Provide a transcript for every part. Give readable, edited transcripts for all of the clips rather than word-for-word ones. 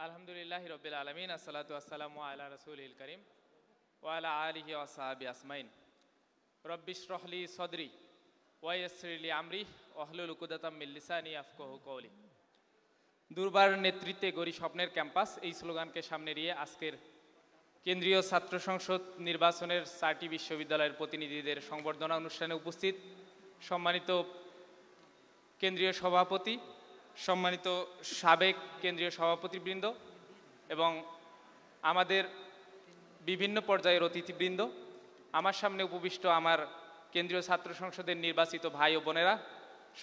আলহামদুলিল্লাহি রব্বিল আলামিন আসসালাতু ওয়াসসালামু আলা রাসূলিল কারীম ওয়া আলা আলিহি ওয়া সাহবিহি আজমাইন। রব্বিশ রহলি সদরি ওয়া ইয়াসসির লি আমরি ওয়াহলুল উকদাতাম মিন লিসানি ইয়াফকাহু কওলি। দুর্বার নেতৃত্বে গড়ি স্বপ্নের ক্যাম্পাস, এই স্লোগানকে সামনে নিয়ে আজকের কেন্দ্রীয় ছাত্র সংসদ নির্বাচনের 4টি বিশ্ববিদ্যালয়ের প্রতিনিধিদের সংবর্ধনা অনুষ্ঠানে উপস্থিত সম্মানিত কেন্দ্রীয় সভাপতি, সম্মানিত সাবেক কেন্দ্রীয় সভাপতিবৃন্দ এবং আমাদের বিভিন্ন পর্যায়ের অতিথিবৃন্দ, আমার সামনে উপবিষ্ট আমার কেন্দ্রীয় ছাত্র সংসদের নির্বাচিত ভাই ও বোনেরা,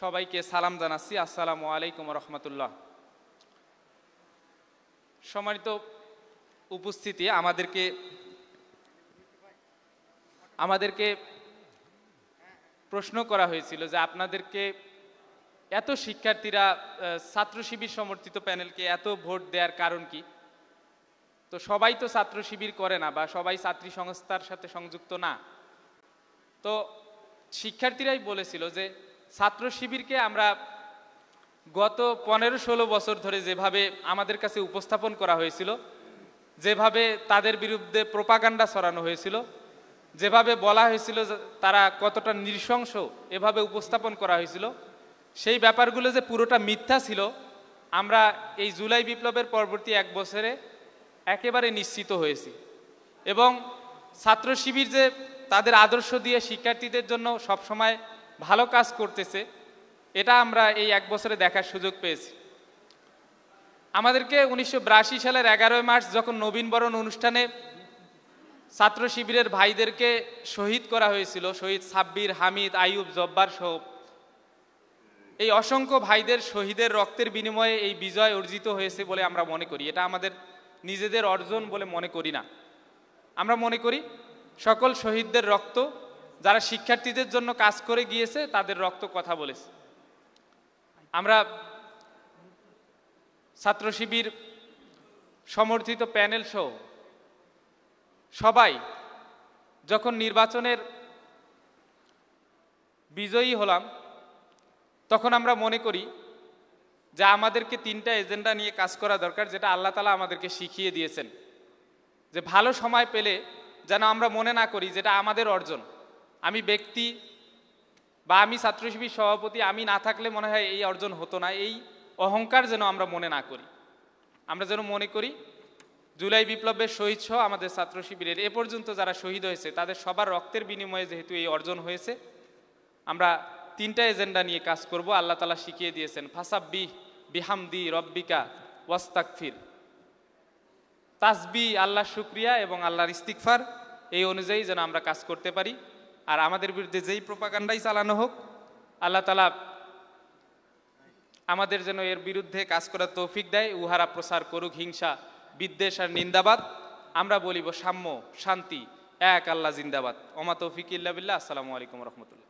সবাইকে সালাম জানাচ্ছি। আসসালামু আলাইকুম রহমতুল্লাহ। সম্মানিত উপস্থিতি, আমাদেরকে প্রশ্ন করা হয়েছিল যে আপনাদেরকে এত শিক্ষার্থীরা ছাত্র শিবির সমর্থিত প্যানেলকে এত ভোট দেওয়ার কারণ কি? তো সবাই তো ছাত্র শিবির করে না বা সবাই ছাত্রী সংস্থার সাথে সংযুক্ত না। তো শিক্ষার্থীরাই বলেছিল যে ছাত্র শিবিরকে আমরা গত 15-16 বছর ধরে যেভাবে আমাদের কাছে উপস্থাপন করা হয়েছিল, যেভাবে তাদের বিরুদ্ধে প্রোপাগান্ডা ছড়ানো হয়েছিল, যেভাবে বলা হয়েছিল তারা কতটা নৃশংস, এভাবে উপস্থাপন করা হয়েছিল, সেই ব্যাপারগুলো যে পুরোটা মিথ্যা ছিল, আমরা এই জুলাই বিপ্লবের পরবর্তী 1 বছরে একেবারে নিশ্চিত হয়েছি। এবং ছাত্র শিবির যে তাদের আদর্শ দিয়ে শিক্ষার্থীদের জন্য সবসময় ভালো কাজ করতেছে, এটা আমরা এই 1 বছরে দেখার সুযোগ পেয়েছি। আমাদেরকে 1982 সালের 11 মার্চ যখন নবীনবরণ অনুষ্ঠানে ছাত্র শিবিরের ভাইদেরকে শহীদ করা হয়েছিল, শহীদ সাব্বির, হামিদ, আইয়ুব, জব্বার সহ এই অসংখ্য ভাইদের শহীদের রক্তের বিনিময়ে এই বিজয় অর্জিত হয়েছে বলে আমরা মনে করি। এটা আমাদের নিজেদের অর্জন বলে মনে করি না। আমরা মনে করি সকল শহীদদের রক্ত, যারা শিক্ষার্থীদের জন্য কাজ করে গিয়েছে, তাদের রক্ত কথা বলেছে। আমরা ছাত্র শিবির সমর্থিত প্যানেল সহ সবাই যখন নির্বাচনের বিজয়ী হলাম, তখন আমরা মনে করি যে আমাদেরকে 3টা এজেন্ডা নিয়ে কাজ করা দরকার, যেটা আল্লাহ তাআলা আমাদেরকে শিখিয়ে দিয়েছেন। যে ভালো সময় পেলে যেন আমরা মনে না করি যেটা আমাদের অর্জন, আমি ব্যক্তি বা আমি ছাত্র শিবির সভাপতি, আমি না থাকলে মনে হয় এই অর্জন হতো না, এই অহংকার যেন আমরা মনে না করি। আমরা যেন মনে করি জুলাই বিপ্লবের শহীদ সহ আমাদের ছাত্র শিবিরের এ পর্যন্ত যারা শহীদ হয়েছে, তাদের সবার রক্তের বিনিময়ে যেহেতু এই অর্জন হয়েছে, আমরা 3টা এজেন্ডা নিয়ে কাজ করব। আল্লাহ তাআলা শিখিয়ে দিয়েছেন ফাসাব্বিহ বিহামদি রব্বিকা ওয়াস্তাগফির। তাসবিহ, আল্লাহর শুকরিয়া এবং আল্লাহর ইস্তিগফার, এই অনুযায়ী যেন আমরা কাজ করতে পারি। আর আমাদের বিরুদ্ধে যেই প্রোপাগান্ডাই চালানো হোক, আল্লাহ তাআলা আমাদের যেন এর বিরুদ্ধে কাজ করার তৌফিক দেয়। উহারা প্রচার করুক হিংসা, বিদ্বেষ আর নিন্দাবাদ, আমরা বলিব সাম্য, শান্তি, এক আল্লাহ জিন্দাবাদ। ওমা তৌফিক ইল্লা বিল্লাহ। আসসালামু আলাইকুম রহমতুল্লাহ।